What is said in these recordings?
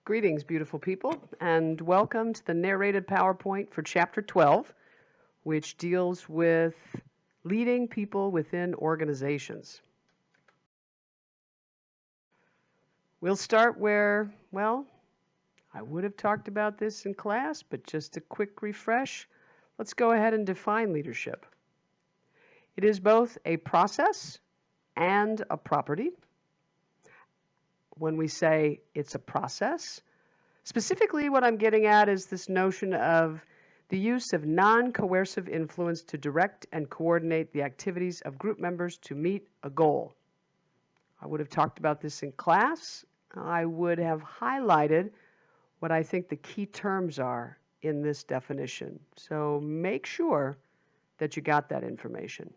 Greetings, beautiful people, and welcome to the narrated PowerPoint for Chapter 12, which deals with leading people within organizations. We'll start where, well, I would have talked about this in class, but just a quick refresh. Let's go ahead and define leadership. It is both a process and a property. When we say it's a process, specifically what I'm getting at is this notion of the use of non-coercive influence to direct and coordinate the activities of group members to meet a goal. I would have talked about this in class. I would have highlighted what I think the key terms are in this definition. So make sure that you got that information.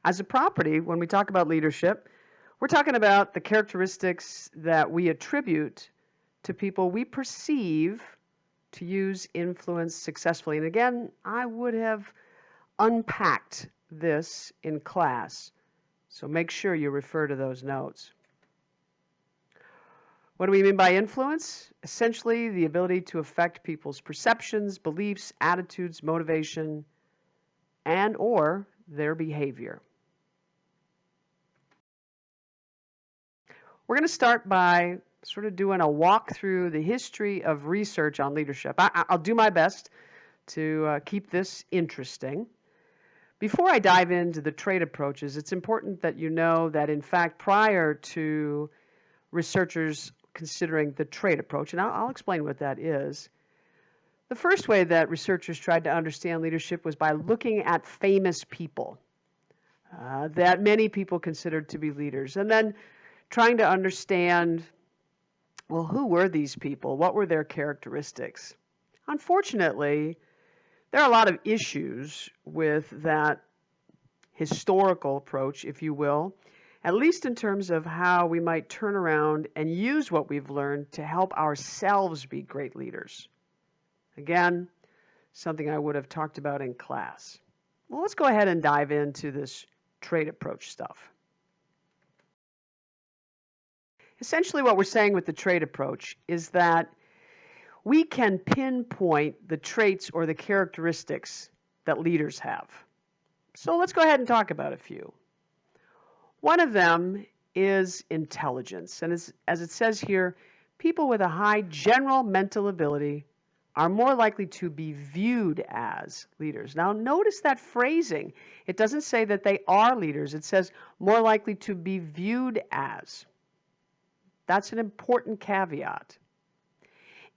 As a property, when we talk about leadership, we're talking about the characteristics that we attribute to people we perceive to use influence successfully. And again, I would have unpacked this in class, so make sure you refer to those notes. What do we mean by influence? Essentially, the ability to affect people's perceptions, beliefs, attitudes, motivation, and/or their behavior. We're going to start by sort of doing a walk through the history of research on leadership. I'll do my best to keep this interesting. Before I dive into the trait approaches, it's important that you know that, in fact, prior to researchers considering the trait approach, and I'll explain what that is, the first way that researchers tried to understand leadership was by looking at famous people that many people considered to be leaders, and then trying to understand, well, who were these people? What were their characteristics? Unfortunately, there are a lot of issues with that historical approach, if you will, at least in terms of how we might turn around and use what we've learned to help ourselves be great leaders. Again, something I would have talked about in class. Well, let's go ahead and dive into this trait approach stuff. Essentially, what we're saying with the trait approach is that we can pinpoint the traits or the characteristics that leaders have. So let's go ahead and talk about a few. One of them is intelligence. And as it says here, people with a high general mental ability are more likely to be viewed as leaders. Now, notice that phrasing. It doesn't say that they are leaders. It says more likely to be viewed as. That's an important caveat.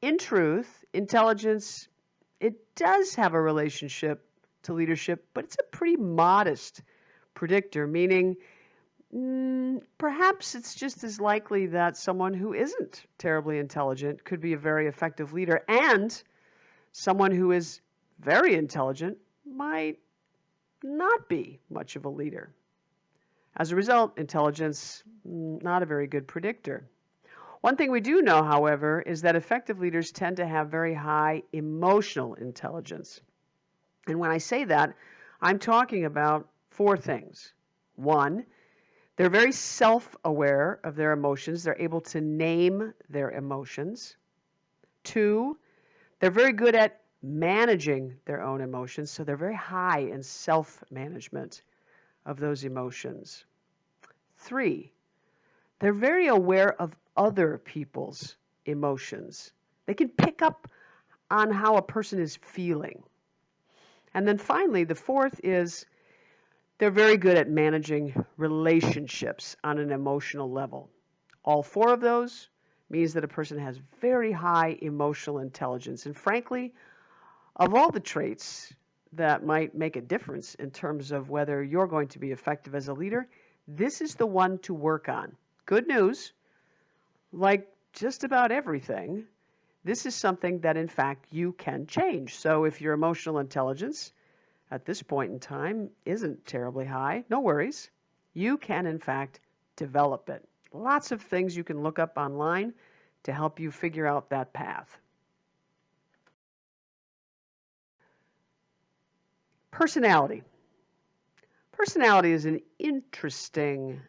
In truth, intelligence, it does have a relationship to leadership, but it's a pretty modest predictor, meaning perhaps it's just as likely that someone who isn't terribly intelligent could be a very effective leader, and someone who is very intelligent might not be much of a leader. As a result, intelligence, not a very good predictor. One thing we do know, however, is that effective leaders tend to have very high emotional intelligence. And when I say that, I'm talking about four things. One, they're very self-aware of their emotions. They're able to name their emotions. Two, they're very good at managing their own emotions, so they're very high in self-management of those emotions. Three, they're very aware of other people's emotions. They can pick up on how a person is feeling. And then finally, the fourth is they're very good at managing relationships on an emotional level. All four of those means that a person has very high emotional intelligence. And frankly, of all the traits that might make a difference in terms of whether you're going to be effective as a leader, this is the one to work on. Good news, like just about everything, this is something that in fact you can change. So if your emotional intelligence at this point in time isn't terribly high, no worries. You can in fact develop it. Lots of things you can look up online to help you figure out that path. Personality. Personality is an interesting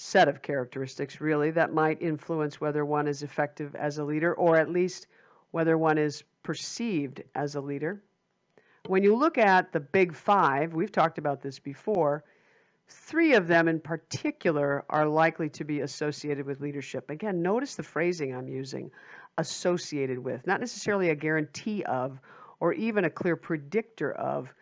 set of characteristics, really, that might influence whether one is effective as a leader, or at least whether one is perceived as a leader. When you look at the big five, we've talked about this before, three of them in particular are likely to be associated with leadership. Again, notice the phrasing I'm using, associated with, not necessarily a guarantee of or even a clear predictor of,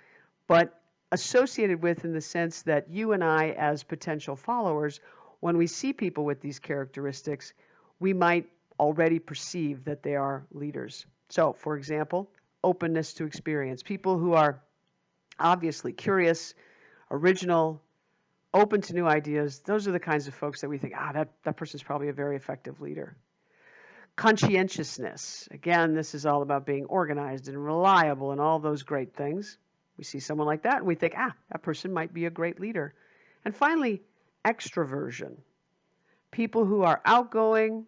but associated with in the sense that you and I, as potential followers, when we see people with these characteristics, we might already perceive that they are leaders. So, for example, openness to experience. People who are obviously curious, original, open to new ideas, those are the kinds of folks that we think, that person's probably a very effective leader. Conscientiousness. Again, this is all about being organized and reliable and all those great things. We see someone like that and we think, that person might be a great leader. And finally, extroversion. People who are outgoing,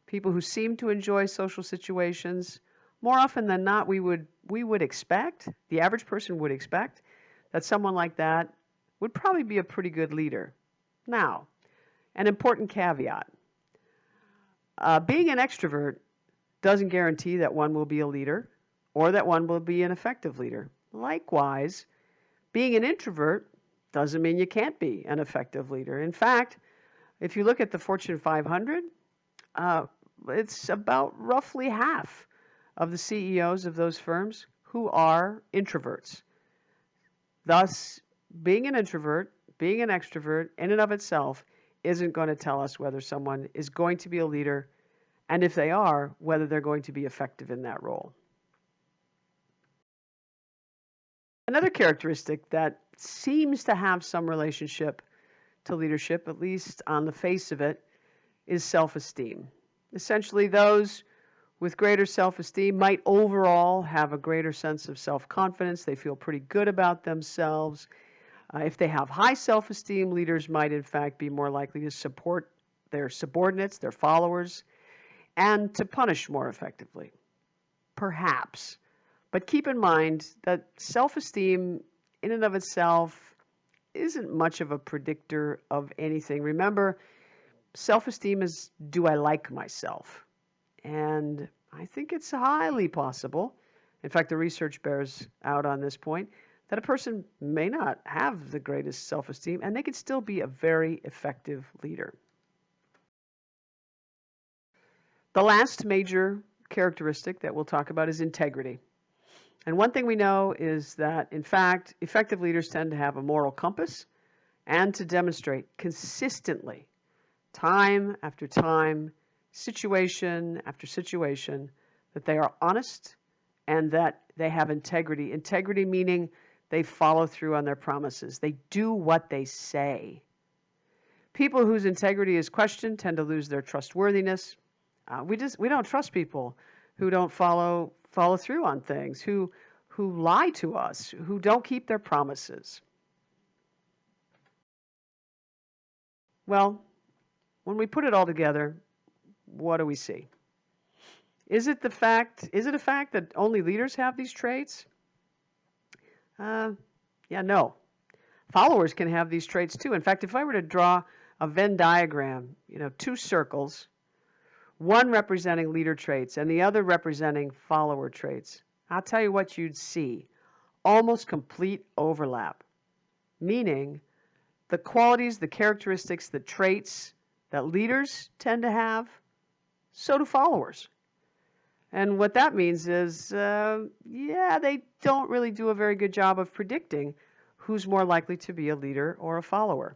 people who seem to enjoy social situations. More often than not, we would expect, the average person would expect, that someone like that would probably be a pretty good leader. Now, an important caveat. Being an extrovert doesn't guarantee that one will be a leader or that one will be an effective leader. Likewise, being an introvert doesn't mean you can't be an effective leader. In fact, if you look at the Fortune 500, it's about roughly half of the CEOs of those firms who are introverts. Thus, being an introvert, being an extrovert, in and of itself, isn't going to tell us whether someone is going to be a leader, and if they are, whether they're going to be effective in that role. Another characteristic that seems to have some relationship to leadership, at least on the face of it, is self-esteem. Essentially, those with greater self-esteem might overall have a greater sense of self-confidence. They feel pretty good about themselves. If they have high self-esteem, leaders might in fact be more likely to support their subordinates, their followers, and to punish more effectively. Perhaps. But keep in mind that self-esteem in and of itself isn't much of a predictor of anything. Remember, self-esteem is, do I like myself? And I think it's highly possible, in fact, the research bears out on this point, that a person may not have the greatest self-esteem and they could still be a very effective leader. The last major characteristic that we'll talk about is integrity. And one thing we know is that, in fact, effective leaders tend to have a moral compass and to demonstrate consistently, time after time, situation after situation, that they are honest and that they have integrity. Integrity meaning they follow through on their promises. They do what they say. People whose integrity is questioned tend to lose their trustworthiness. We don't trust people who don't follow through on things, who lie to us, who don't keep their promises. Well, when we put it all together, what do we see? Is it a fact that only leaders have these traits? No. Followers can have these traits too. In fact, if I were to draw a Venn diagram, two circles, one representing leader traits and the other representing follower traits, I'll tell you what you'd see. Almost complete overlap. Meaning, the qualities, the characteristics, the traits that leaders tend to have, so do followers. And what that means is, they don't really do a very good job of predicting who's more likely to be a leader or a follower.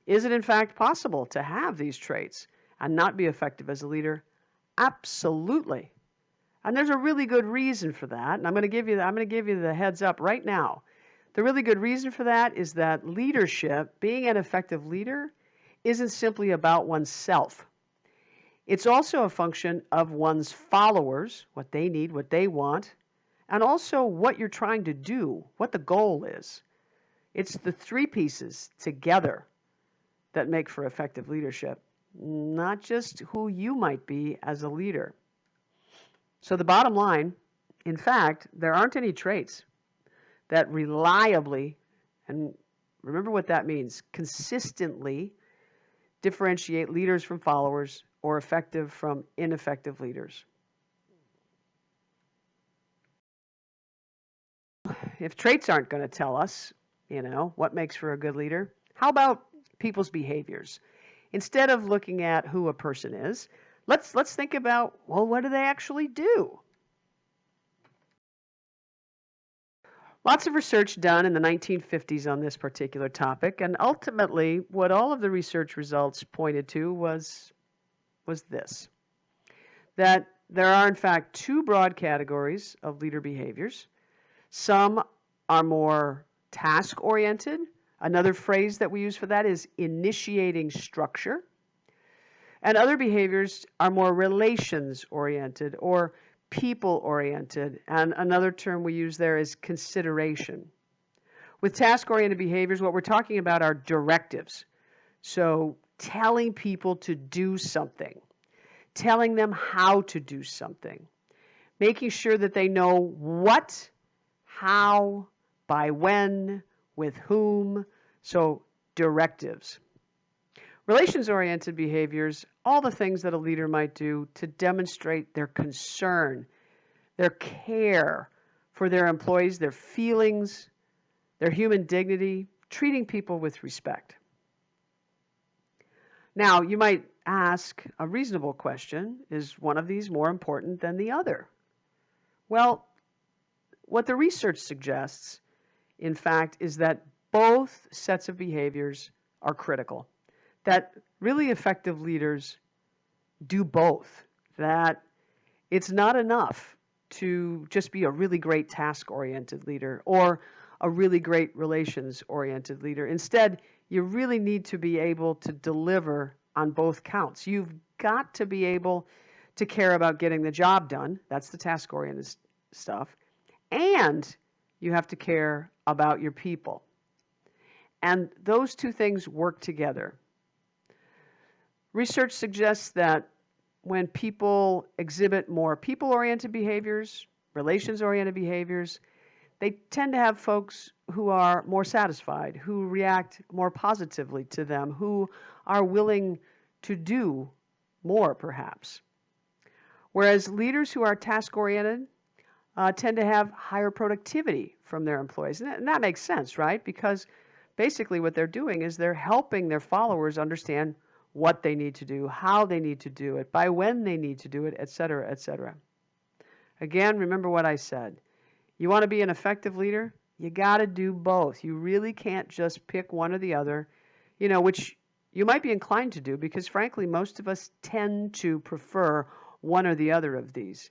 Is it in fact possible to have these traits and not be effective as a leader? Absolutely. And there's a really good reason for that. And I'm going to give you the heads up right now. The really good reason for that is that leadership, being an effective leader, isn't simply about oneself. It's also a function of one's followers, what they need, what they want, and also what you're trying to do, what the goal is. It's the three pieces together that make for effective leadership, not just who you might be as a leader. So the bottom line, in fact, there aren't any traits that reliably and Remember what that means. Consistently differentiate leaders from followers or effective from ineffective leaders. If traits aren't going to tell us, what makes for a good leader, how about people's behaviors? Instead of looking at who a person is, let's think about, well, what do they actually do? Lots of research done in the 1950s on this particular topic, and ultimately what all of the research results pointed to was this, that there are in fact two broad categories of leader behaviors. Some are more task-oriented. Another phrase that we use for that is initiating structure. And other behaviors are more relations-oriented or people-oriented. And another term we use there is consideration. With task-oriented behaviors, what we're talking about are directives. So telling people to do something, telling them how to do something, making sure that they know what, how, by when, with whom, so directives. Relations-oriented behaviors, all the things that a leader might do to demonstrate their concern, their care for their employees, their feelings, their human dignity, treating people with respect. Now, you might ask a reasonable question, is one of these more important than the other? Well, what the research suggests, in fact, is that both sets of behaviors are critical, that really effective leaders do both, that it's not enough to just be a really great task-oriented leader or a really great relations-oriented leader. Instead, you really need to be able to deliver on both counts. You've got to be able to care about getting the job done. That's the task-oriented stuff. And you have to care about your people. And those two things work together. Research suggests that when people exhibit more people-oriented behaviors, relations-oriented behaviors, they tend to have folks who are more satisfied, who react more positively to them, who are willing to do more, perhaps. Whereas leaders who are task-oriented tend to have higher productivity from their employees. And that makes sense, right? Because basically what they're doing is they're helping their followers understand what they need to do, how they need to do it, by when they need to do it, et cetera, et cetera. Again, remember what I said. You want to be an effective leader? You got to do both. You really can't just pick one or the other, which you might be inclined to do because, frankly, most of us tend to prefer one or the other of these.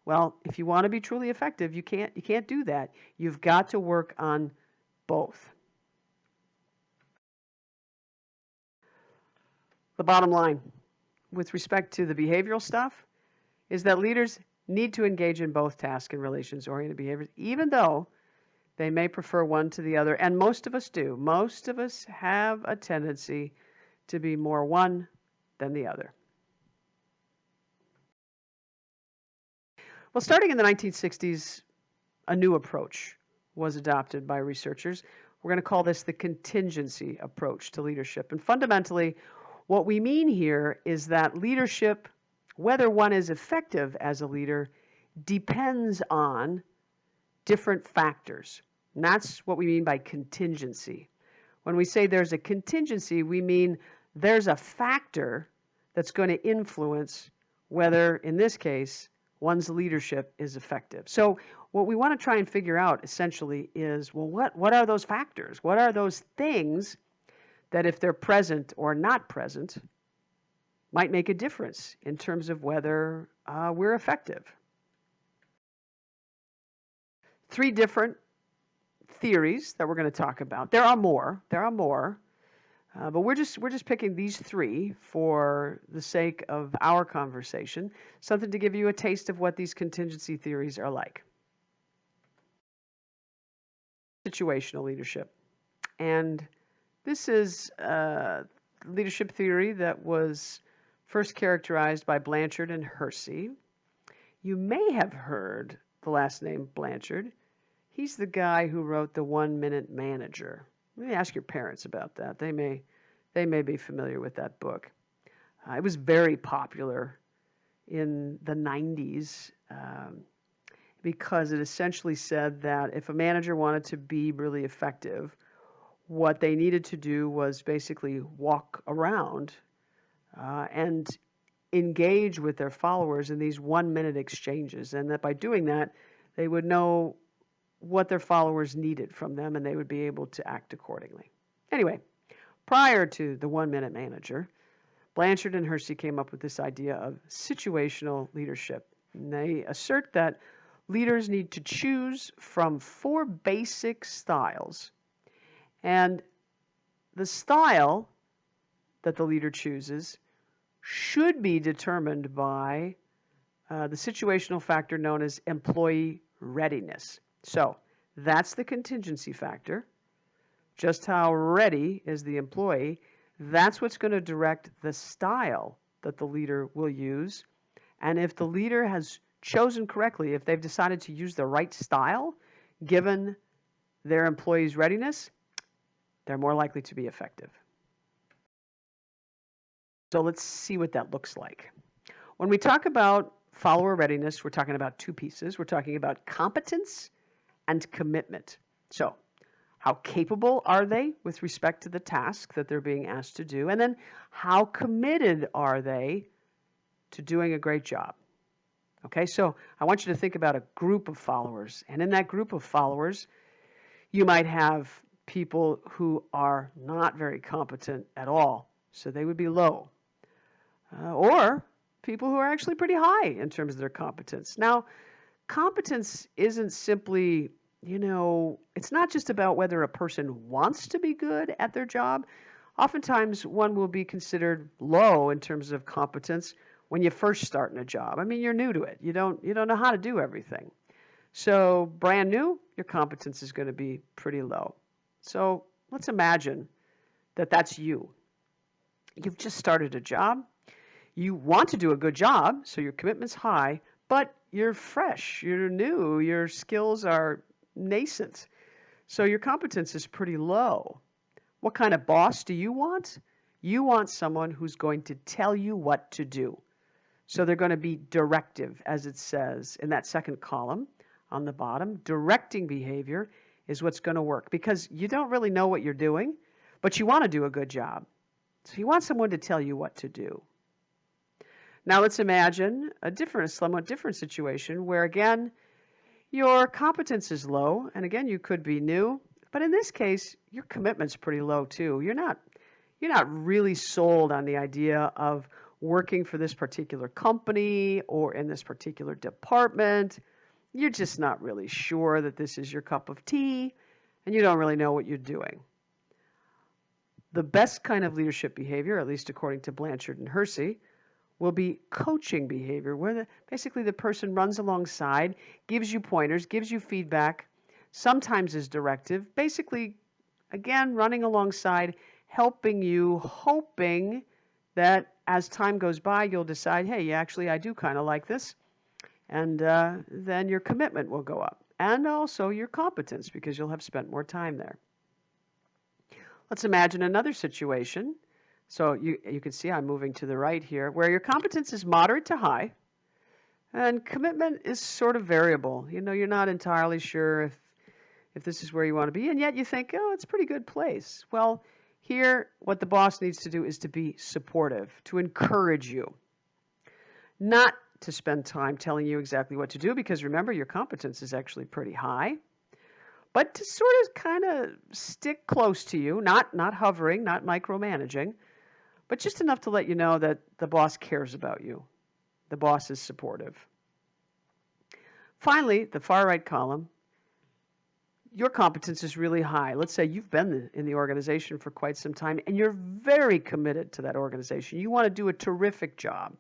Well, if you want to be truly effective, you can't do that. You've got to work on both. The bottom line with respect to the behavioral stuff is that leaders need to engage in both task and relations-oriented behaviors, even though they may prefer one to the other, and most of us do. Most of us have a tendency to be more one than the other. Well, starting in the 1960s, a new approach was adopted by researchers. We're going to call this the contingency approach to leadership. And fundamentally, what we mean here is that leadership, whether one is effective as a leader, depends on different factors. And that's what we mean by contingency. When we say there's a contingency, we mean there's a factor that's going to influence whether, in this case, one's leadership is effective. So what we want to try and figure out essentially is, well, what are those factors? What are those things that if they're present or not present might make a difference in terms of whether we're effective? Three different theories that we're going to talk about. There are more, but we're just picking these three for the sake of our conversation, something to give you a taste of what these contingency theories are like. Situational leadership. And this is leadership theory that was first characterized by Blanchard and Hersey. You may have heard the last name Blanchard. He's the guy who wrote The 1 Minute Manager. Let me ask your parents about that. They may be familiar with that book. It was very popular in the 90s because it essentially said that if a manager wanted to be really effective, what they needed to do was basically walk around and engage with their followers in these 1-minute exchanges, and that by doing that, they would know what their followers needed from them and they would be able to act accordingly. Anyway, prior to the 1-minute manager, Blanchard and Hersey came up with this idea of situational leadership. And they assert that leaders need to choose from 4 basic styles. And the style that the leader chooses should be determined by the situational factor known as employee readiness. So that's the contingency factor. Just how ready is the employee? That's what's going to direct the style that the leader will use. And if the leader has chosen correctly, if they've decided to use the right style, given their employees' readiness, they're more likely to be effective. So let's see what that looks like. When we talk about follower readiness, we're talking about 2 pieces. We're talking about competence and commitment. So how capable are they with respect to the task that they're being asked to do? And then how committed are they to doing a great job? Okay, so I want you to think about a group of followers. And in that group of followers, you might have people who are not very competent at all, so they would be low. Or people who are actually pretty high in terms of their competence. Now, competence isn't simply, it's not just about whether a person wants to be good at their job. Oftentimes, one will be considered low in terms of competence when you first start in a job. I mean, you're new to it. You don't know how to do everything. So, brand new, your competence is going to be pretty low. So, let's imagine that that's you. You've just started a job. You want to do a good job, so your commitment's high, but you're fresh, you're new, your skills are nascent, so your competence is pretty low. What kind of boss do you want? You want someone who's going to tell you what to do. So they're going to be directive, as it says in that second column on the bottom. Directing behavior is what's going to work because you don't really know what you're doing, but you want to do a good job. So you want someone to tell you what to do. Now let's imagine a somewhat different situation where, again, your competence is low, and again, you could be new, but in this case, your commitment's pretty low too. You're not really sold on the idea of working for this particular company or in this particular department. You're just not really sure that this is your cup of tea, and you don't really know what you're doing. The best kind of leadership behavior, at least according to Blanchard and Hersey, will be coaching behavior, where basically the person runs alongside, gives you pointers, gives you feedback, sometimes is directive, basically, again, running alongside, helping you, hoping that as time goes by, you'll decide, hey, actually, I do kind of like this, and then your commitment will go up, and also your competence, because you'll have spent more time there. Let's imagine another situation. So you can see I'm moving to the right here, where your competence is moderate to high, and commitment is sort of variable. You're not entirely sure if this is where you want to be, and yet you think, oh, it's a pretty good place. Well, here, what the boss needs to do is to be supportive, to encourage you, not to spend time telling you exactly what to do, because remember, your competence is actually pretty high, but to sort of kind of stick close to you, not hovering, not micromanaging, but just enough to let you know that the boss cares about you. The boss is supportive. Finally, the far right column, your competence is really high. Let's say you've been in the organization for quite some time and you're very committed to that organization. You want to do a terrific job.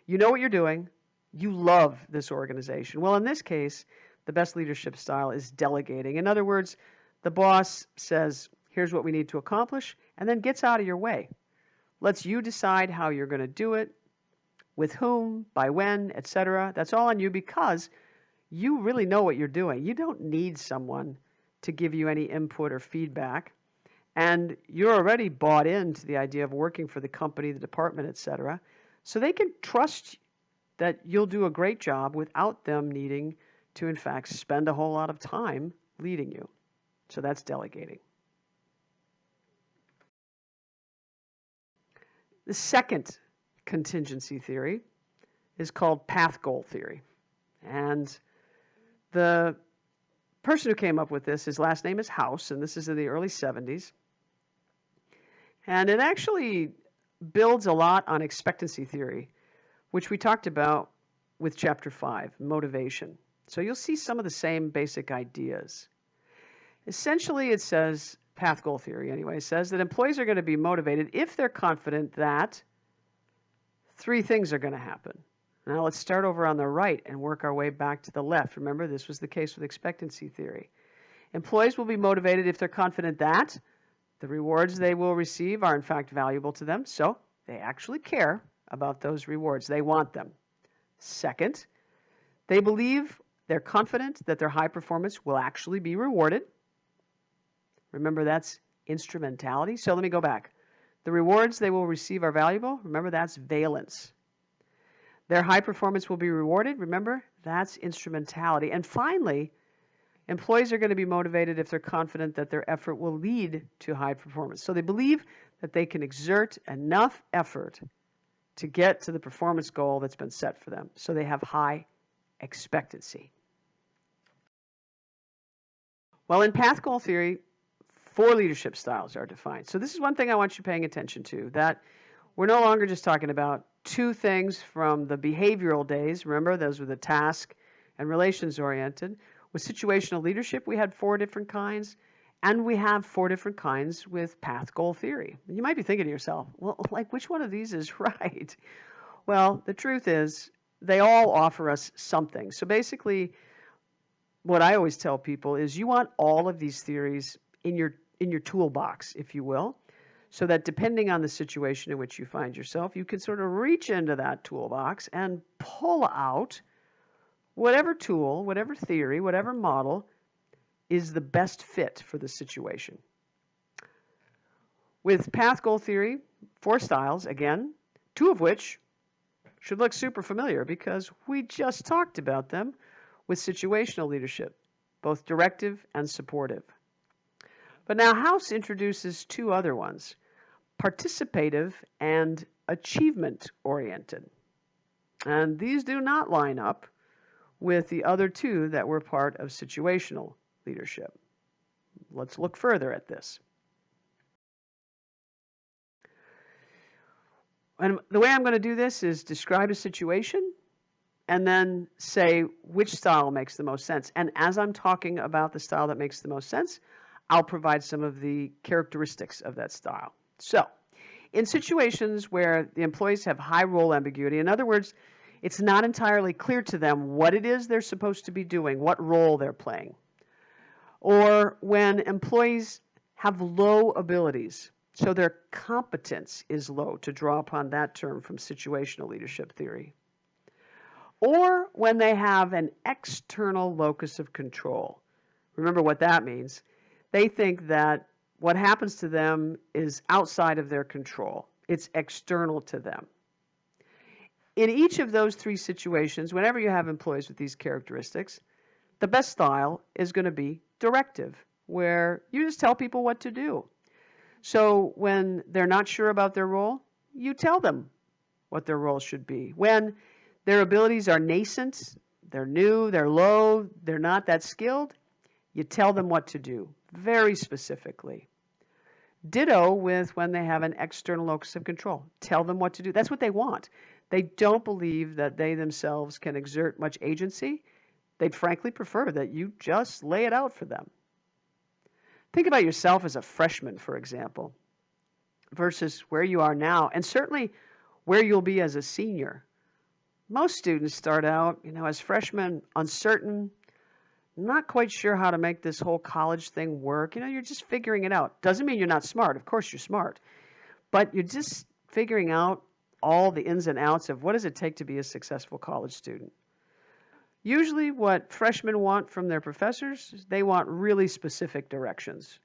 You know what you're doing. You love this organization. Well, in this case, the best leadership style is delegating. In other words, the boss says, here's what we need to accomplish, and then gets out of your way. Lets you decide how you're going to do it, with whom, by when, etc. That's all on you because you really know what you're doing. You don't need someone to give you any input or feedback. and you're already bought into the idea of working for the company, the department, etc. So they can trust that you'll do a great job without them needing to, in fact, spend a whole lot of time leading you. So that's delegating. The second contingency theory is called path goal theory. And the person who came up with this, his last name is House, and this is in the early 70s. And it actually builds a lot on expectancy theory, which we talked about with chapter 5, motivation. So you'll see some of the same basic ideas. Essentially, it says, path goal theory anyway, says that employees are going to be motivated if they're confident that three things are going to happen. Now let's start over on the right and work our way back to the left. Remember, this was the case with expectancy theory. Employees will be motivated if they're confident that the rewards they will receive are in fact valuable to them, so they actually care about those rewards. They want them. Second, they're confident that their high performance will actually be rewarded. Remember, that's instrumentality. So let me go back. The rewards they will receive are valuable. Remember, that's valence. Their high performance will be rewarded. Remember, that's instrumentality. And finally, employees are going to be motivated if they're confident that their effort will lead to high performance. So they believe that they can exert enough effort to get to the performance goal that's been set for them. So they have high expectancy. Well, in path goal theory, 4 leadership styles are defined. So this is one thing I want you paying attention to, that we're no longer just talking about 2 things from the behavioral days. Remember, those were the task and relations oriented. With situational leadership, we had 4 different kinds, and we have 4 different kinds with path goal theory. And you might be thinking to yourself, well, like, which one of these is right? Well, the truth is, they all offer us something. So basically, what I always tell people is you want all of these theories in your toolbox, if you will, so that depending on the situation in which you find yourself, you can sort of reach into that toolbox and pull out whatever tool, whatever theory, whatever model is the best fit for the situation. With path goal theory, 4 styles, again, 2 of which should look super familiar because we just talked about them with situational leadership, both directive and supportive. But now House introduces 2 other ones, participative and achievement-oriented. And these do not line up with the other 2 that were part of situational leadership. Let's look further at this. And the way I'm going to do this is describe a situation and then say which style makes the most sense. And as I'm talking about the style that makes the most sense, I'll provide some of the characteristics of that style. So, in situations where the employees have high role ambiguity, in other words, it's not entirely clear to them what it is they're supposed to be doing, what role they're playing, or when employees have low abilities, so their competence is low, to draw upon that term from situational leadership theory, or when they have an external locus of control. Remember what that means. They think that what happens to them is outside of their control. It's external to them. In each of those 3 situations, whenever you have employees with these characteristics, the best style is going to be directive, where you just tell people what to do. So when they're not sure about their role, you tell them what their role should be. When their abilities are nascent, they're new, they're low, they're not that skilled, you tell them what to do, very specifically. Ditto with when they have an external locus of control. Tell them what to do. That's what they want. They don't believe that they themselves can exert much agency. They'd frankly prefer that you just lay it out for them. Think about yourself as a freshman, for example, versus where you are now, and certainly where you'll be as a senior. Most students start out, as freshmen, uncertain, not quite sure how to make this whole college thing work. You're just figuring it out. Doesn't mean you're not smart. Of course you're smart. But you're just figuring out all the ins and outs of what does it take to be a successful college student. Usually what freshmen want from their professors, they want really specific directions.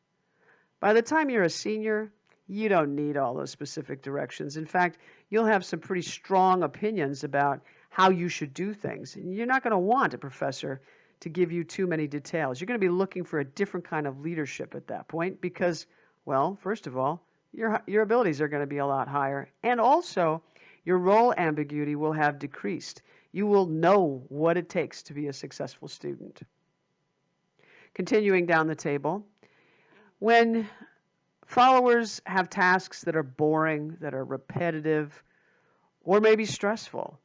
By the time you're a senior, you don't need all those specific directions. In fact, you'll have some pretty strong opinions about how you should do things. And you're not going to want a professor to give you too many details. You're going to be looking for a different kind of leadership at that point because, well, first of all, your abilities are going to be a lot higher. And also, your role ambiguity will have decreased. You will know what it takes to be a successful student. Continuing down the table, when followers have tasks that are boring, that are repetitive, or maybe stressful,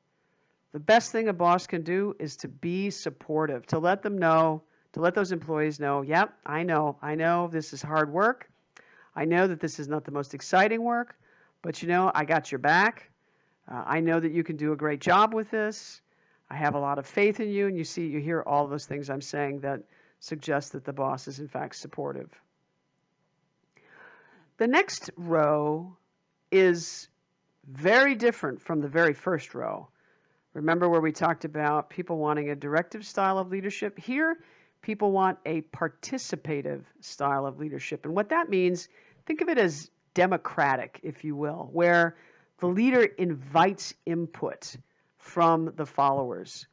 the best thing a boss can do is to be supportive, to let them know, to let those employees know, yep, I know this is hard work. I know that this is not the most exciting work, but I got your back. I know that you can do a great job with this. I have a lot of faith in you. And you hear all those things I'm saying that suggest that the boss is in fact supportive. The next row is very different from the very first row. Remember where we talked about people wanting a directive style of leadership? Here, people want a participative style of leadership. And what that means, think of it as democratic, if you will, where the leader invites input from the followers,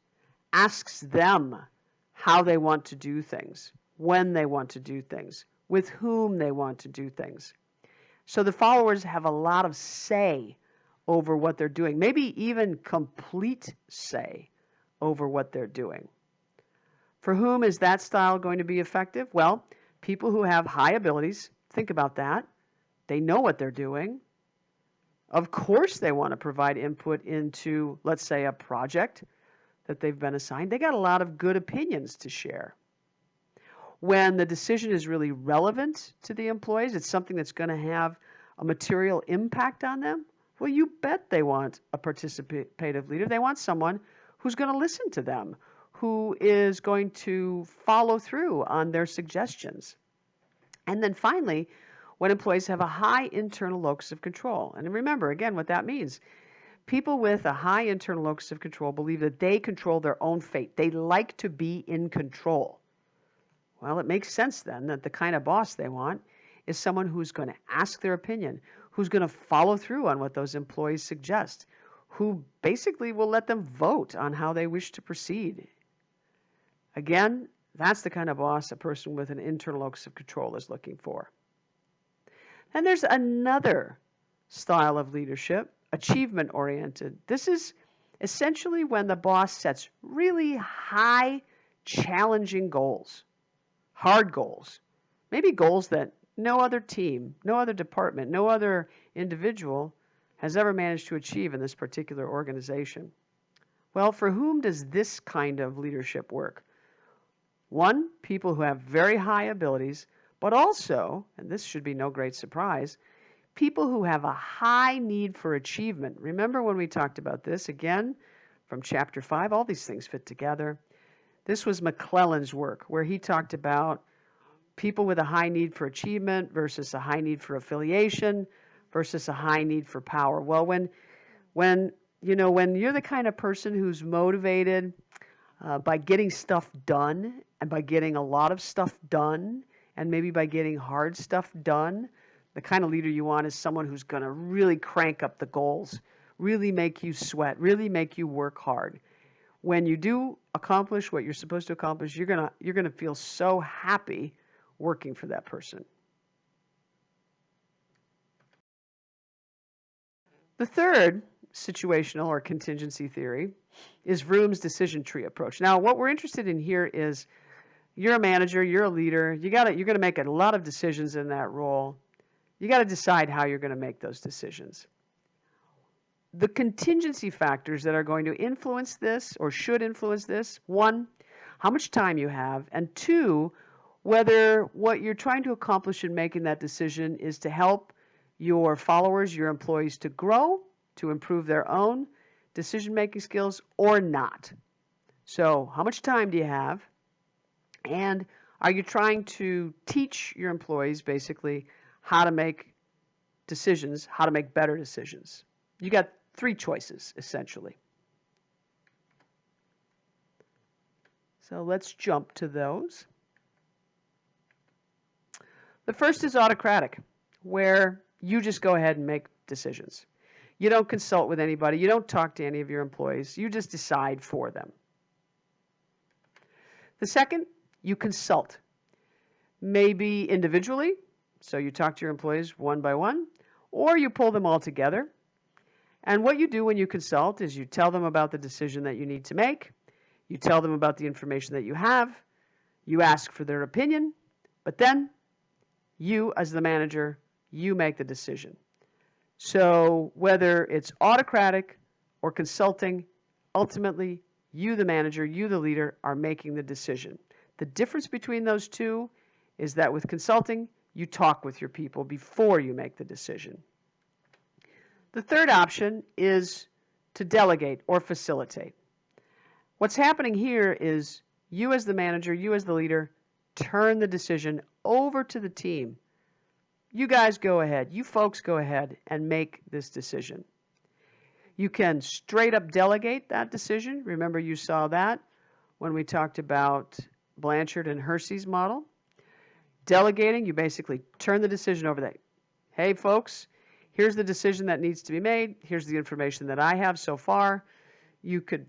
asks them how they want to do things, when they want to do things, with whom they want to do things. So the followers have a lot of say over what they're doing, maybe even complete say over what they're doing. For whom is that style going to be effective? Well, people who have high abilities, think about that. They know what they're doing. Of course they want to provide input into, let's say, a project that they've been assigned. They got a lot of good opinions to share. When the decision is really relevant to the employees, it's something that's going to have a material impact on them, well, you bet they want a participative leader. They want someone who's going to listen to them, who is going to follow through on their suggestions. And then finally, when employees have a high internal locus of control. And remember, again, what that means. People with a high internal locus of control believe that they control their own fate. They like to be in control. Well, it makes sense then that the kind of boss they want is someone who's going to ask their opinion, who's going to follow through on what those employees suggest, who basically will let them vote on how they wish to proceed. Again, that's the kind of boss a person with an internal locus of control is looking for. And there's another style of leadership, achievement-oriented. This is essentially when the boss sets really high, challenging goals, hard goals, maybe goals that no other team, no other department, no other individual has ever managed to achieve in this particular organization. Well, for whom does this kind of leadership work? One, people who have very high abilities, but also, and this should be no great surprise, people who have a high need for achievement. Remember when we talked about this again from chapter 5? All these things fit together. This was McClellan's work where he talked about people with a high need for achievement versus a high need for affiliation versus a high need for power. Well, when you're the kind of person who's motivated by getting stuff done and by getting a lot of stuff done and maybe by getting hard stuff done, the kind of leader you want is someone who's going to really crank up the goals, really make you sweat, really make you work hard. When you do accomplish what you're supposed to accomplish, you're going to feel so happy working for that person. The third situational or contingency theory is Vroom's decision tree approach. Now, what we're interested in here is you're a manager, you're a leader, you're going to make a lot of decisions in that role. You got to decide how you're going to make those decisions. The contingency factors that are going to influence this or should influence this, one, how much time you have, and two, whether what you're trying to accomplish in making that decision is to help your followers, your employees to grow, to improve their own decision-making skills or not. So how much time do you have? And are you trying to teach your employees basically how to make decisions, how to make better decisions? You got three choices essentially. So let's jump to those. The first is autocratic, where you just go ahead and make decisions. You don't consult with anybody. You don't talk to any of your employees. You just decide for them. The second, you consult. Maybe individually, so you talk to your employees one by one, or you pull them all together. And what you do when you consult is you tell them about the decision that you need to make. You tell them about the information that you have. You ask for their opinion. But then you, as the manager, you make the decision. So whether it's autocratic or consulting, ultimately, you, the manager, you, the leader, are making the decision. The difference between those two is that with consulting, you talk with your people before you make the decision. The third option is to delegate or facilitate. What's happening here is you as the manager, you as the leader, turn the decision over to the team. You guys go ahead, you folks go ahead and make this decision. You can straight up delegate that decision. Remember, you saw that when we talked about Blanchard and Hersey's model. Delegating, you basically turn the decision over there. Hey folks, here's the decision that needs to be made. Here's the information that I have so far. You could,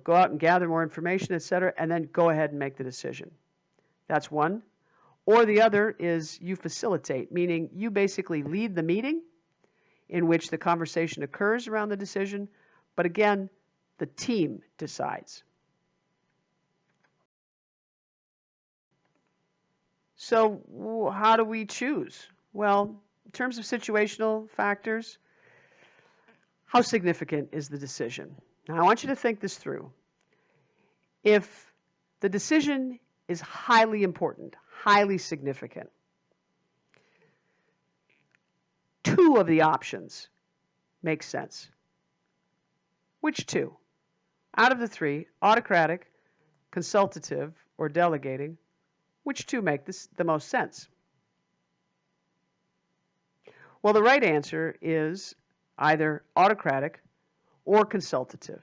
go out and gather more information, etc., and then go ahead and make the decision. That's one. Or the other is you facilitate, meaning you basically lead the meeting in which the conversation occurs around the decision, but again, the team decides. So how do we choose? Well, in terms of situational factors, how significant is the decision? Now, I want you to think this through. If the decision is highly important, highly significant, two of the options make sense. Which two? Out of the three, autocratic, consultative, or delegating, which two make the most sense? Well, the right answer is either autocratic or consultative.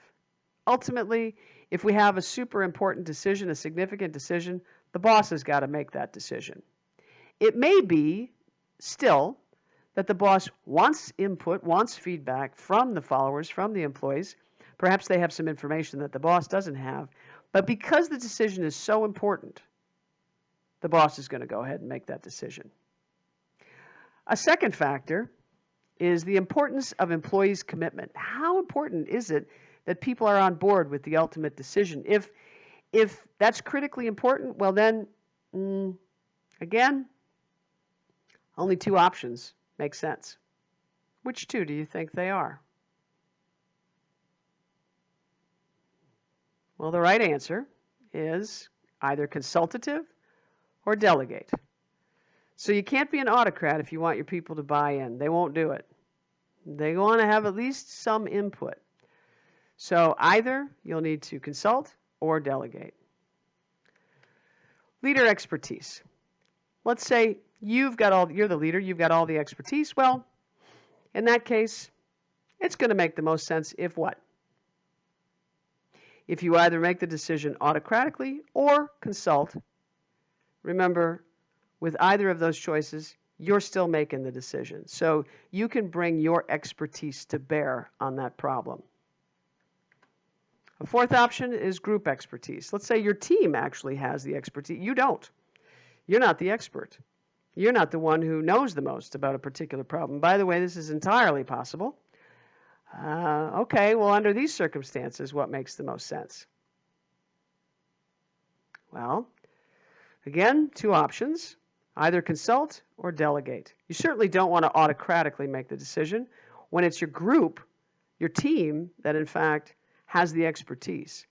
Ultimately, if we have a super important decision, a significant decision, the boss has got to make that decision. It may be still that the boss wants input, wants feedback from the followers, from the employees. Perhaps they have some information that the boss doesn't have. But because the decision is so important, the boss is going to go ahead and make that decision. A second factor is the importance of employees' commitment. How important is it that people are on board with the ultimate decision? If that's critically important, well then, again, only two options make sense. Which two do you think they are? Well, the right answer is either consultative or delegate. So you can't be an autocrat if you want your people to buy in. They won't do it. They want to have at least some input. So either you'll need to consult or delegate. Leader expertise. Let's say you're the leader, you've got all the expertise. Well, in that case, it's going to make the most sense if what? If you either make the decision autocratically or consult. Remember, with either of those choices, you're still making the decision. So you can bring your expertise to bear on that problem. A fourth option is group expertise. Let's say your team actually has the expertise. You don't. You're not the expert. You're not the one who knows the most about a particular problem. By the way, this is entirely possible. Okay, well, under these circumstances, what makes the most sense? Well, again, two options. Either consult or delegate. You certainly don't want to autocratically make the decision when it's your group, your team, that in fact has the expertise.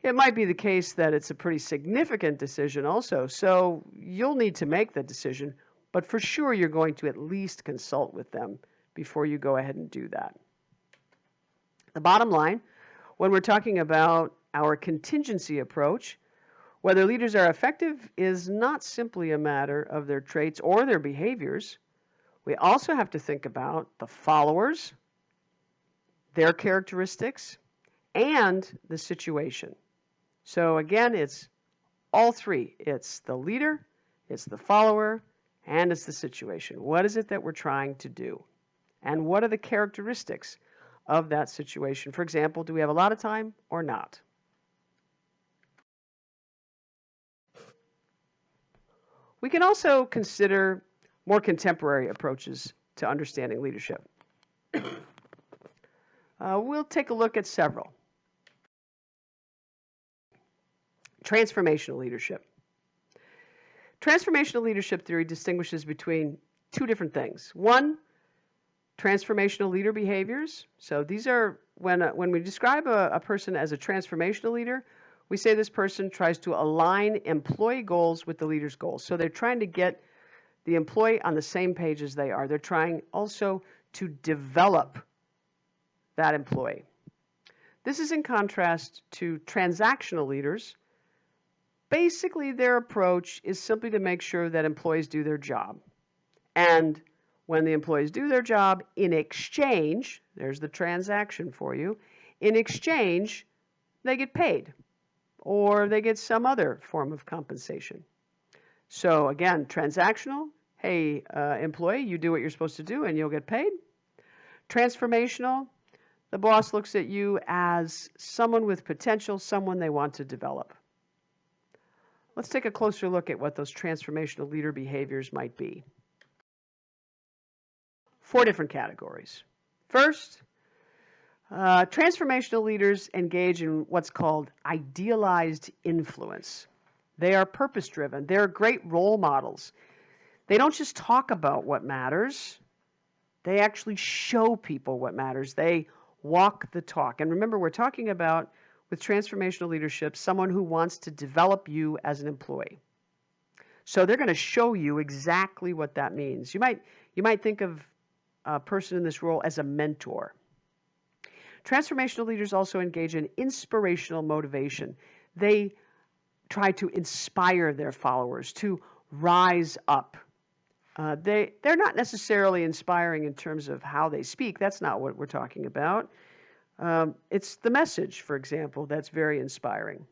It might be the case that it's a pretty significant decision also, so you'll need to make the decision, but for sure you're going to at least consult with them before you go ahead and do that. The bottom line, when we're talking about our contingency approach, whether leaders are effective is not simply a matter of their traits or their behaviors. We also have to think about the followers, their characteristics, and the situation. So again, it's all three. It's the leader, it's the follower, and it's the situation. What is it that we're trying to do? And what are the characteristics of that situation? For example, do we have a lot of time or not? We can also consider more contemporary approaches to understanding leadership. We'll take a look at several. Transformational leadership. Transformational leadership theory distinguishes between two different things. One, transformational leader behaviors. So these are, when we describe a person as a transformational leader, we say this person tries to align employee goals with the leader's goals. So they're trying to get the employee on the same page as they are. They're trying also to develop that employee. This is in contrast to transactional leaders. Basically, their approach is simply to make sure that employees do their job. And when the employees do their job, in exchange, there's the transaction for you, in exchange, they get paid or they get some other form of compensation. So again, transactional, hey, employee, you do what you're supposed to do and you'll get paid. Transformational, the boss looks at you as someone with potential, someone they want to develop. Let's take a closer look at what those transformational leader behaviors might be. 4 different categories. First, transformational leaders engage in what's called idealized influence. They are purpose-driven. They're great role models. They don't just talk about what matters. They actually show people what matters. They walk the talk. And remember, we're talking about, with transformational leadership, someone who wants to develop you as an employee. So they're going to show you exactly what that means. You might think of a person in this role as a mentor. Transformational leaders also engage in inspirational motivation. They try to inspire their followers to rise up. They're not necessarily inspiring in terms of how they speak. That's not what we're talking about. It's the message, for example, that's very inspiring.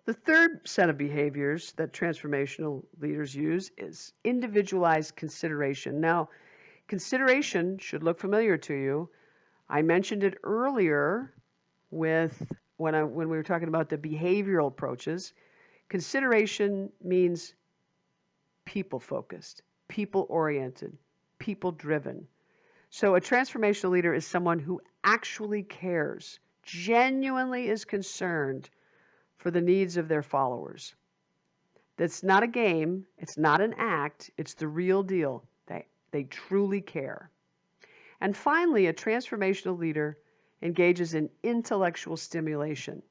The third set of behaviors that transformational leaders use is individualized consideration. Now, consideration should look familiar to you. I mentioned it earlier when we were talking about the behavioral approaches. Consideration means people-focused, people-oriented, people-driven. So a transformational leader is someone who actually cares, genuinely is concerned for the needs of their followers. That's not a game, it's not an act, it's the real deal. They truly care. And finally, a transformational leader engages in intellectual stimulation.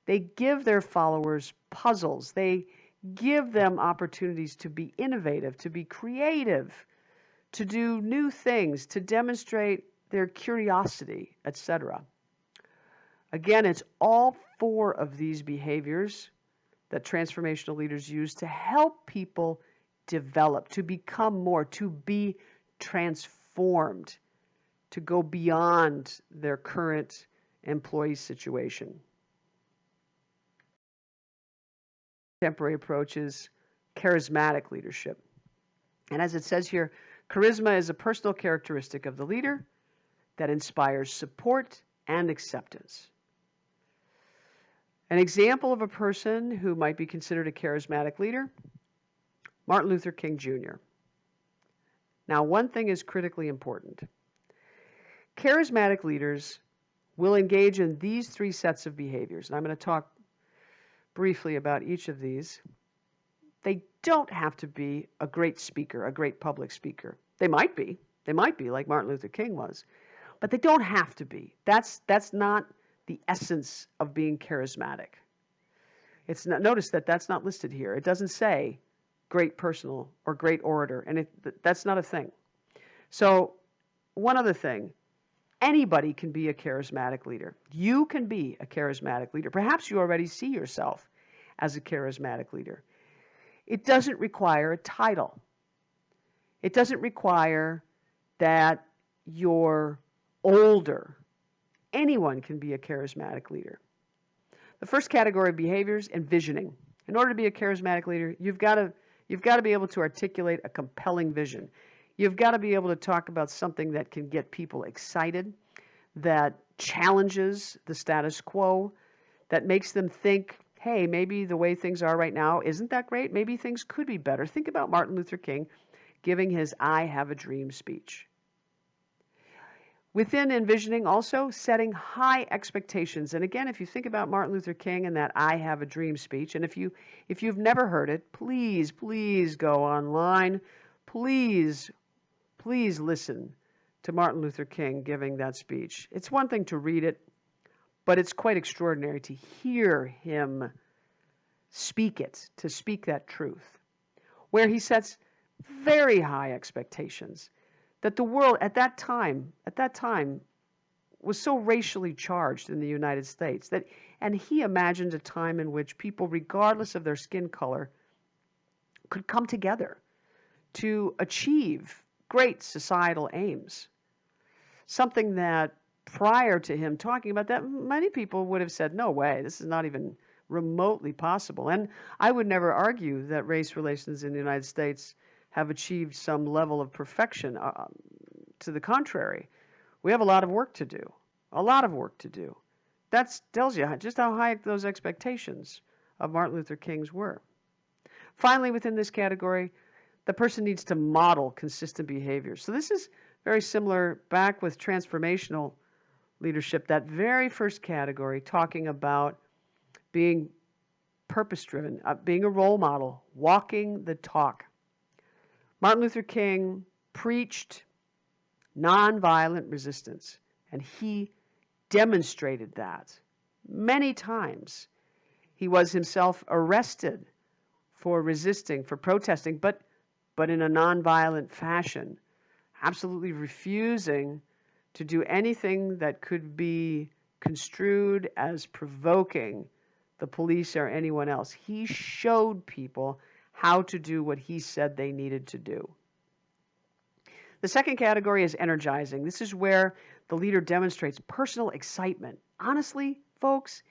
They give their followers puzzles. They give them opportunities to be innovative, to be creative, to do new things, to demonstrate their curiosity, etc. Again, it's all 4 of these behaviors that transformational leaders use to help people develop, to become more, to be transformed, to go beyond their current employee situation. Contemporary approach is charismatic leadership. And as it says here, charisma is a personal characteristic of the leader that inspires support and acceptance. An example of a person who might be considered a charismatic leader, Martin Luther King Jr. Now, one thing is critically important. Charismatic leaders will engage in these 3 sets of behaviors, and I'm going to talk briefly about each of these. They don't have to be a great speaker, a great public speaker. They might be like Martin Luther King was, but they don't have to be. That's not the essence of being charismatic. It's not, notice that that's not listed here. It doesn't say great personal or great orator, and that's not a thing. So one other thing, anybody can be a charismatic leader. You can be a charismatic leader. Perhaps you already see yourself as a charismatic leader. It doesn't require a title. It doesn't require that you're older. Anyone can be a charismatic leader. The first category of behaviors, envisioning. In order to be a charismatic leader, you've got You've got to be able to articulate a compelling vision. You've got to be able to talk about something that can get people excited, that challenges the status quo, that makes them think, hey, maybe the way things are right now isn't that great. Maybe things could be better. Think about Martin Luther King giving his I Have a Dream speech. Within envisioning, also setting high expectations. And again, if you think about Martin Luther King and that I Have a Dream speech, and if you've never heard it, please go online. Please listen to Martin Luther King giving that speech. It's one thing to read it, but it's quite extraordinary to hear him speak it, to speak that truth, where he sets very high expectations that the world at that time was so racially charged in the United States and he imagined a time in which people, regardless of their skin color, could come together to achieve great societal aims. Something that prior to him talking about that, many people would have said, no way, this is not even remotely possible. And I would never argue that race relations in the United States have achieved some level of perfection. To the contrary, we have a lot of work to do. A lot of work to do. That tells you just how high those expectations of Martin Luther King's were. Finally, within this category, the person needs to model consistent behavior. So this is very similar back with transformational leadership, that very first category, talking about being purpose-driven, being a role model, walking the talk. Martin Luther King preached nonviolent resistance, and he demonstrated that many times. He was himself arrested for resisting, for protesting, but in a nonviolent fashion, absolutely refusing to do anything that could be construed as provoking the police or anyone else. He showed people how to do what he said they needed to do. The second category is energizing. This is where the leader demonstrates personal excitement. Honestly, folks,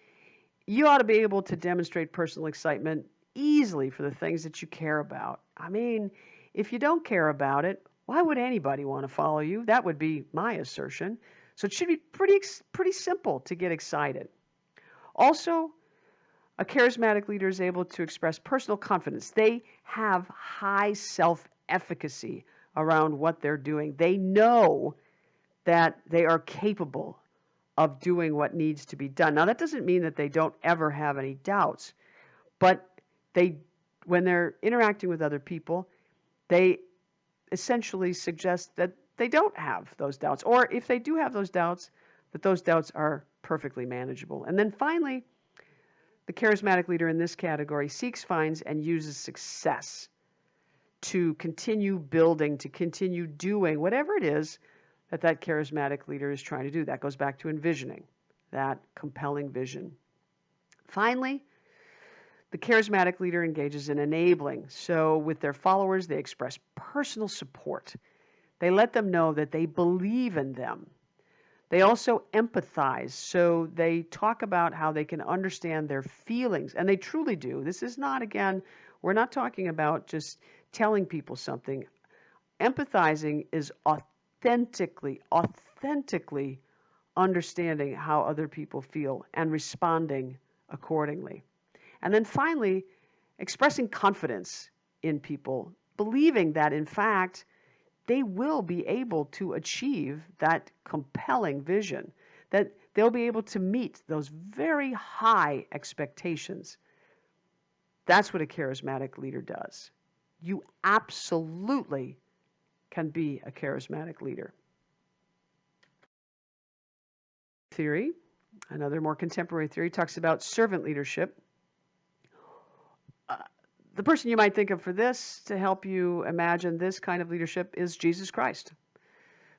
you ought to be able to demonstrate personal excitement easily for the things that you care about. I mean, if you don't care about it, why would anybody want to follow you? That would be my assertion. So it should be pretty simple to get excited. Also, a charismatic leader is able to express personal confidence. They have high self-efficacy around what they're doing. They know that they are capable of doing what needs to be done. Now, that doesn't mean that they don't ever have any doubts, but when they're interacting with other people, they essentially suggest that they don't have those doubts, or if they do have those doubts, that those doubts are perfectly manageable. And then finally, the charismatic leader in this category seeks, finds, and uses success to continue building, to continue doing whatever it is that charismatic leader is trying to do. That goes back to envisioning, that compelling vision. Finally, the charismatic leader engages in enabling. So with their followers, they express personal support. They let them know that they believe in them. They also empathize. So they talk about how they can understand their feelings, and they truly do. This is not, again, we're not talking about just telling people something. Empathizing is authentically understanding how other people feel and responding accordingly. And then finally, expressing confidence in people, believing that, in fact, they will be able to achieve that compelling vision, that they'll be able to meet those very high expectations. That's what a charismatic leader does. You absolutely can be a charismatic leader. Theory, another more contemporary theory, talks about servant leadership. The person you might think of for this, to help you imagine this kind of leadership, is Jesus Christ.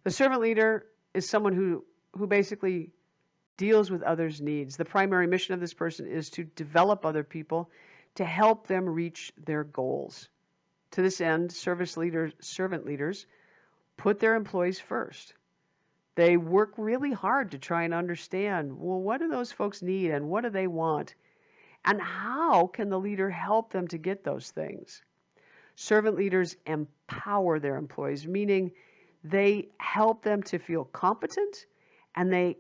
The servant leader is someone who basically deals with others' needs. The primary mission of this person is to develop other people, to help them reach their goals. To this end, servant leaders put their employees first. They work really hard to try and understand, well, what do those folks need and what do they want? And how can the leader help them to get those things? Servant leaders empower their employees, meaning they help them to feel competent and they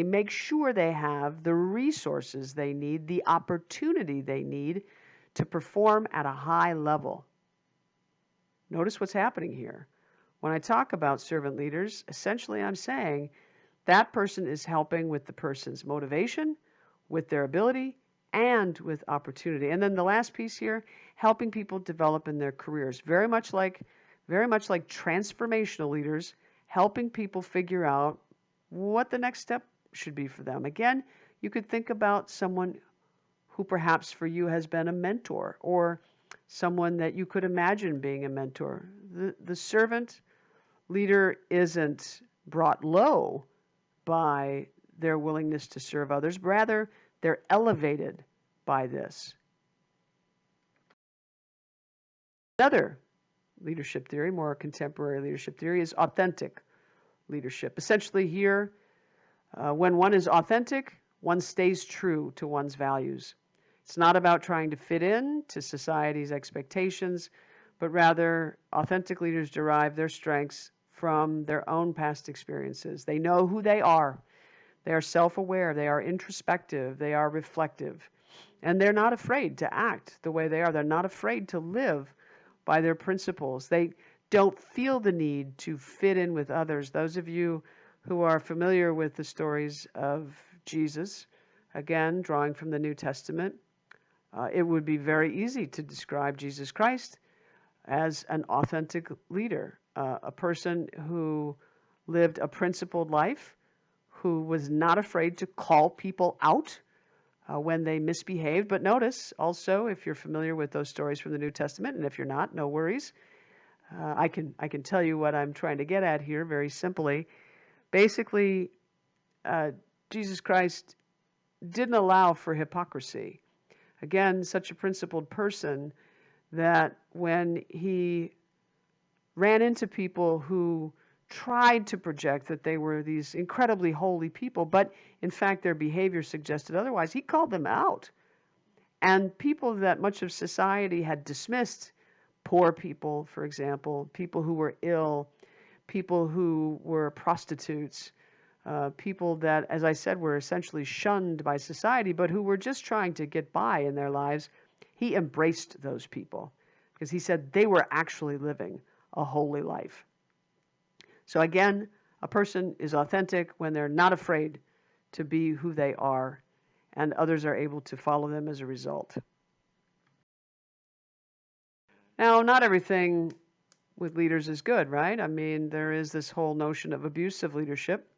make sure they have the resources they need, the opportunity they need to perform at a high level. Notice what's happening here. When I talk about servant leaders, essentially I'm saying that person is helping with the person's motivation, with their ability, and with opportunity. And then the last piece here, helping people develop in their careers. Very much like transformational leaders, helping people figure out what the next step should be for them. Again, you could think about someone who perhaps for you has been a mentor, or someone that you could imagine being a mentor. The servant leader isn't brought low by their willingness to serve others. Rather, they're elevated by this. Another leadership theory, more contemporary leadership theory, is authentic leadership. Essentially here, when one is authentic, one stays true to one's values. It's not about trying to fit in to society's expectations, but rather authentic leaders derive their strengths from their own past experiences. They know who they are. They are self-aware. They are introspective. They are reflective. And they're not afraid to act the way they are. They're not afraid to live by their principles. They don't feel the need to fit in with others. Those of you who are familiar with the stories of Jesus, again, drawing from the New Testament, it would be very easy to describe Jesus Christ as an authentic leader, a person who lived a principled life, who was not afraid to call people out when they misbehaved. But notice also, if you're familiar with those stories from the New Testament, and if you're not, no worries. I can tell you what I'm trying to get at here very simply. Basically, Jesus Christ didn't allow for hypocrisy. Again, such a principled person that when he ran into people who tried to project that they were these incredibly holy people, but in fact their behavior suggested otherwise, he called them out. And people that much of society had dismissed, poor people, for example, people who were ill, people who were prostitutes, people that, as I said, were essentially shunned by society, but who were just trying to get by in their lives, he embraced those people because he said they were actually living a holy life. So again, a person is authentic when they're not afraid to be who they are, and others are able to follow them as a result. Now, not everything with leaders is good, right? I mean, there is this whole notion of abusive leadership.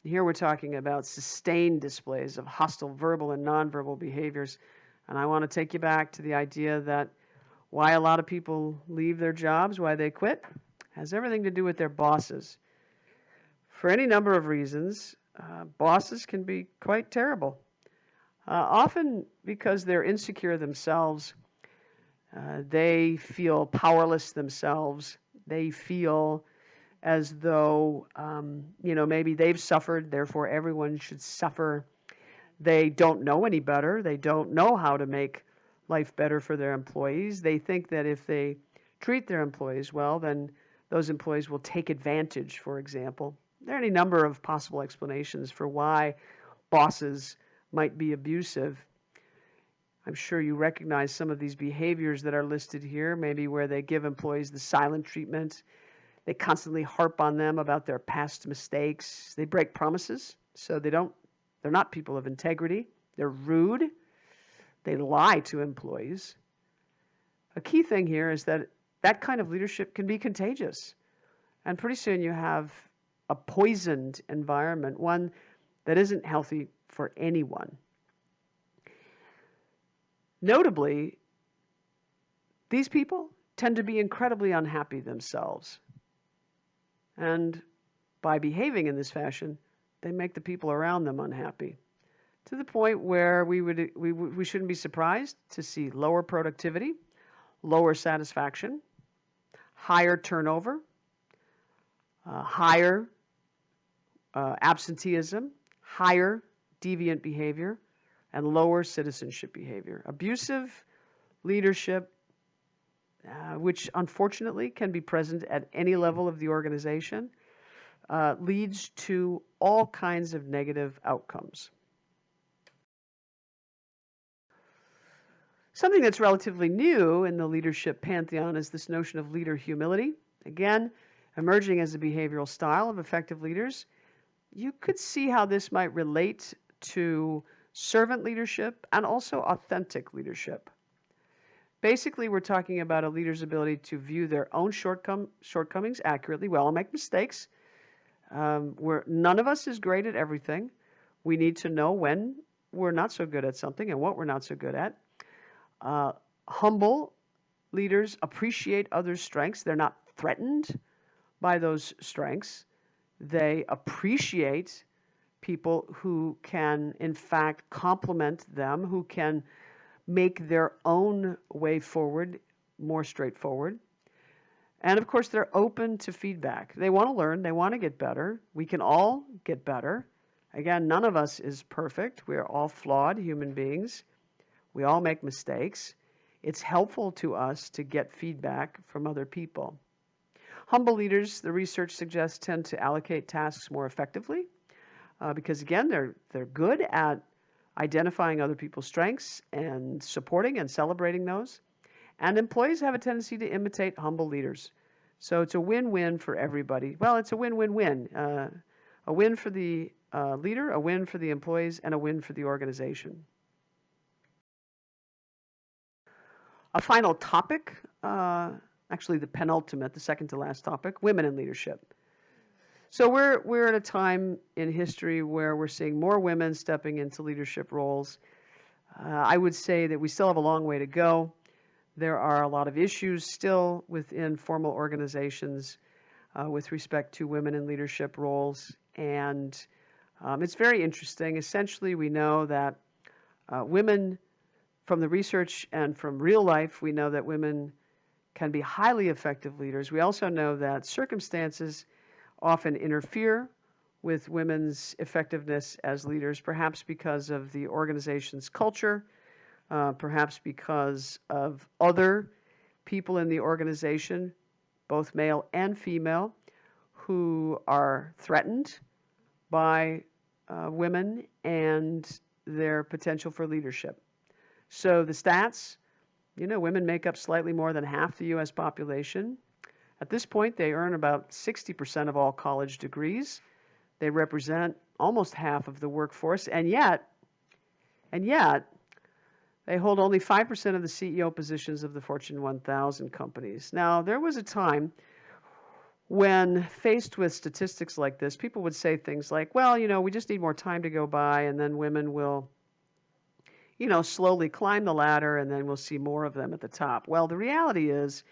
Here we're talking about sustained displays of hostile verbal and nonverbal behaviors. And I want to take you back to the idea that why a lot of people leave their jobs, why they quit, has everything to do with their bosses. For any number of reasons, bosses can be quite terrible. Often because they're insecure themselves, they feel powerless themselves. They feel as though, maybe they've suffered, therefore everyone should suffer. They don't know any better. They don't know how to make life better for their employees. They think that if they treat their employees well, then those employees will take advantage, for example. There are any number of possible explanations for why bosses might be abusive. I'm sure you recognize some of these behaviors that are listed here, maybe where they give employees the silent treatment. They constantly harp on them about their past mistakes. They break promises, so they're not people of integrity. They're rude. They lie to employees. A key thing here is that that kind of leadership can be contagious. And pretty soon you have a poisoned environment, one that isn't healthy for anyone. Notably, these people tend to be incredibly unhappy themselves. And by behaving in this fashion, they make the people around them unhappy, to the point where we shouldn't be surprised to see lower productivity, lower satisfaction, higher turnover, higher absenteeism, higher deviant behavior, and lower citizenship behavior. Abusive leadership which unfortunately can be present at any level of the organization, leads to all kinds of negative outcomes. Something that's relatively new in the leadership pantheon is this notion of leader humility. Again, emerging as a behavioral style of effective leaders. You could see how this might relate to servant leadership and also authentic leadership. Basically, we're talking about a leader's ability to view their own shortcomings accurately. We all make mistakes. None of us is great at everything. We need to know when we're not so good at something and what we're not so good at. Humble leaders appreciate others' strengths. They're not threatened by those strengths. They appreciate people who can, in fact, complement them, who can make their own way forward more straightforward. And of course, they're open to feedback. They want to learn, they want to get better. We can all get better. Again, none of us is perfect. We're all flawed human beings. We all make mistakes. It's helpful to us to get feedback from other people. Humble leaders, the research suggests, tend to allocate tasks more effectively because, again, they're good at identifying other people's strengths and supporting and celebrating those. And employees have a tendency to imitate humble leaders. So it's a win-win for everybody. Well, it's a win-win-win. A win for the leader, a win for the employees, and a win for the organization. A final topic, actually the penultimate, the second to last topic, women in leadership. So we're at a time in history where we're seeing more women stepping into leadership roles. I would say that we still have a long way to go. There are a lot of issues still within formal organizations with respect to women in leadership roles. And it's very interesting. Essentially, we know that women, from the research and from real life, we know that women can be highly effective leaders. We also know that circumstances often interfere with women's effectiveness as leaders, perhaps because of the organization's culture, perhaps because of other people in the organization, both male and female, who are threatened by women and their potential for leadership. So the stats, women make up slightly more than half the U.S. population. At this point, they earn about 60% of all college degrees. They represent almost half of the workforce, and yet, they hold only 5% of the CEO positions of the Fortune 1000 companies. Now, there was a time when faced with statistics like this, people would say things like, well, we just need more time to go by, and then women will slowly climb the ladder, and then we'll see more of them at the top. Well, the reality is,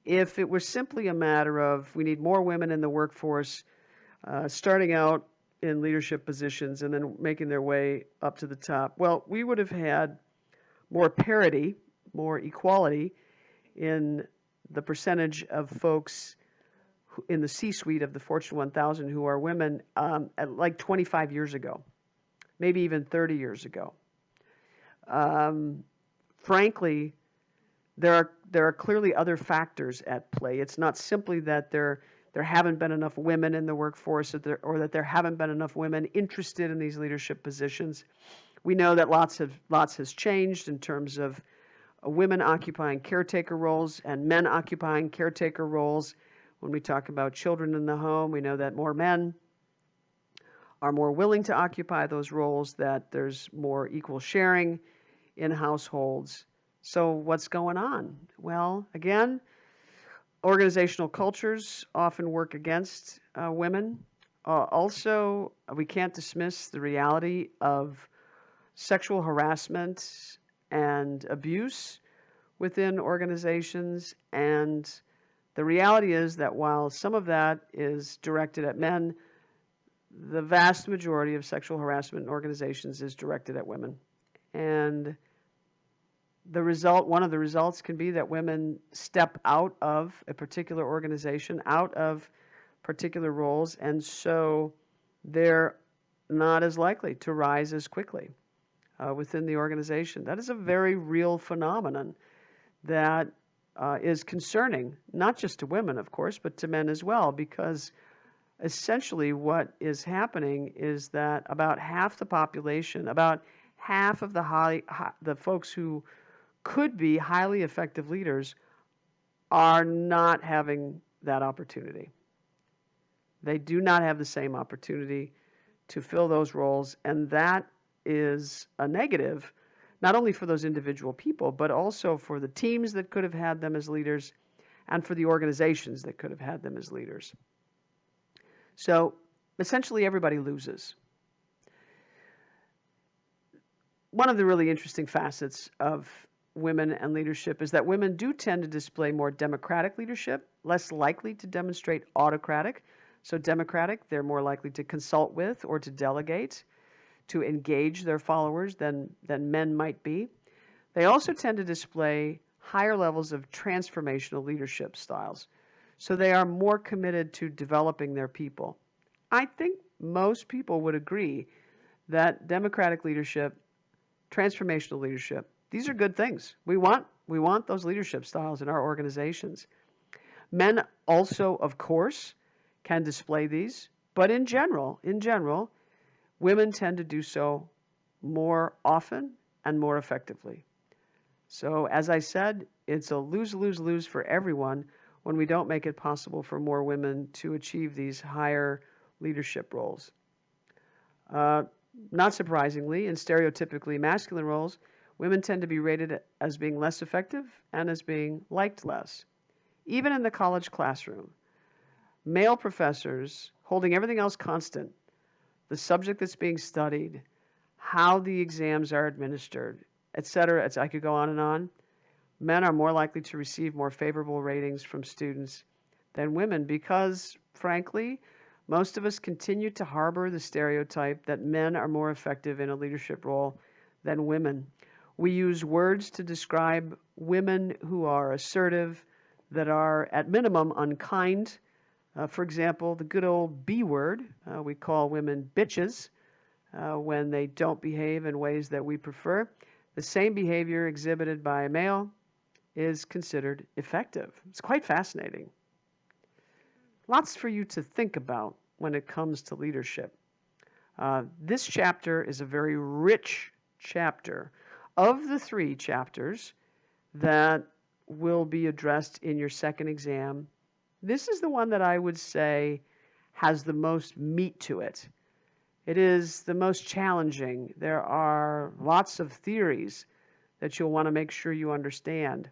if it were simply a matter of we need more women in the workforce, starting out in leadership positions and then making their way up to the top, well, we would have had more parity, more equality in the percentage of folks in the C-suite of the Fortune 1000 who are women at like 25 years ago, maybe even 30 years ago. Frankly, there are clearly other factors at play. It's not simply that there haven't been enough women in the workforce or that there haven't been enough women interested in these leadership positions. We know that lots has changed in terms of women occupying caretaker roles and men occupying caretaker roles. When we talk about children in the home, we know that more men are more willing to occupy those roles, that there's more equal sharing in households. So what's going on? Well, again, organizational cultures often work against women. Also, we can't dismiss the reality of sexual harassment and abuse within organizations. And the reality is that while some of that is directed at men, the vast majority of sexual harassment in organizations is directed at women. And one of the results can be that women step out of a particular organization, out of particular roles, and so they're not as likely to rise as quickly within the organization. That is a very real phenomenon that is concerning, not just to women, of course, but to men as well, because essentially what is happening is that about half the population, about half of the folks who could be highly effective leaders are not having that opportunity. They do not have the same opportunity to fill those roles, and that is a negative, not only for those individual people, but also for the teams that could have had them as leaders and for the organizations that could have had them as leaders. So essentially everybody loses. One of the really interesting facets of women and leadership is that women do tend to display more democratic leadership, less likely to demonstrate autocratic. So democratic, they're more likely to consult with or to delegate, to engage their followers than men might be. They also tend to display higher levels of transformational leadership styles. So they are more committed to developing their people. I think most people would agree that democratic leadership, transformational leadership, these are good things. We want those leadership styles in our organizations. Men also, of course, can display these, but in general, women tend to do so more often and more effectively. So as I said, it's a lose-lose-lose for everyone when we don't make it possible for more women to achieve these higher leadership roles. Not surprisingly, in stereotypically masculine roles, women tend to be rated as being less effective and as being liked less. Even in the college classroom, male professors, holding everything else constant, the subject that's being studied, how the exams are administered, etc., I could go on and on, men are more likely to receive more favorable ratings from students than women because, frankly, most of us continue to harbor the stereotype that men are more effective in a leadership role than women. We use words to describe women who are assertive, that are at minimum unkind. For example, the good old B word, we call women bitches when they don't behave in ways that we prefer. The same behavior exhibited by a male is considered effective. It's quite fascinating. Lots for you to think about when it comes to leadership. This chapter is a very rich chapter. Of the 3 chapters that will be addressed in your second exam, this is the one that I would say has the most meat to it. It is the most challenging. There are lots of theories that you'll want to make sure you understand.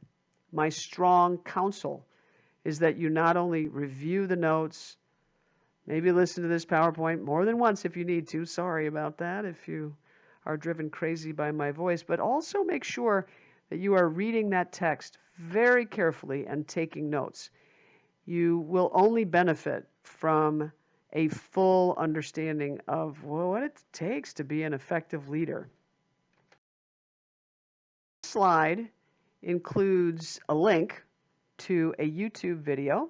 My strong counsel is that you not only review the notes, maybe listen to this PowerPoint more than once if you need to. Sorry about that if you are driven crazy by my voice, but also make sure that you are reading that text very carefully and taking notes. You will only benefit from a full understanding of what it takes to be an effective leader. This slide includes a link to a YouTube video,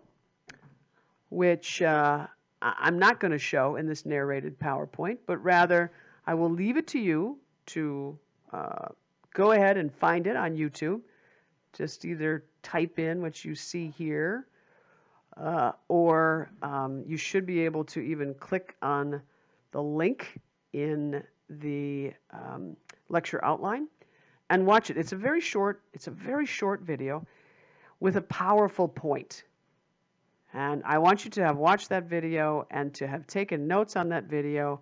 which I'm not going to show in this narrated PowerPoint, but rather I will leave it to you to go ahead and find it on YouTube. Just either type in what you see here, or you should be able to even click on the link in the lecture outline and watch it. It's a very short video with a powerful point. And I want you to have watched that video and to have taken notes on that video,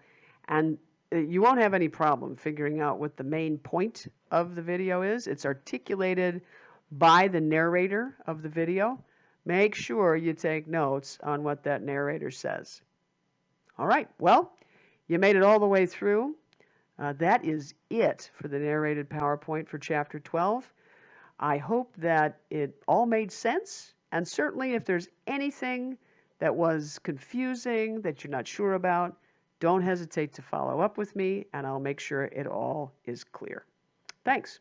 and you won't have any problem figuring out what the main point of the video is. It's articulated by the narrator of the video. Make sure you take notes on what that narrator says. All right, well, you made it all the way through. That is it for the narrated PowerPoint for Chapter 12. I hope that it all made sense, and certainly if there's anything that was confusing, that you're not sure about, don't hesitate to follow up with me, and I'll make sure it all is clear. Thanks.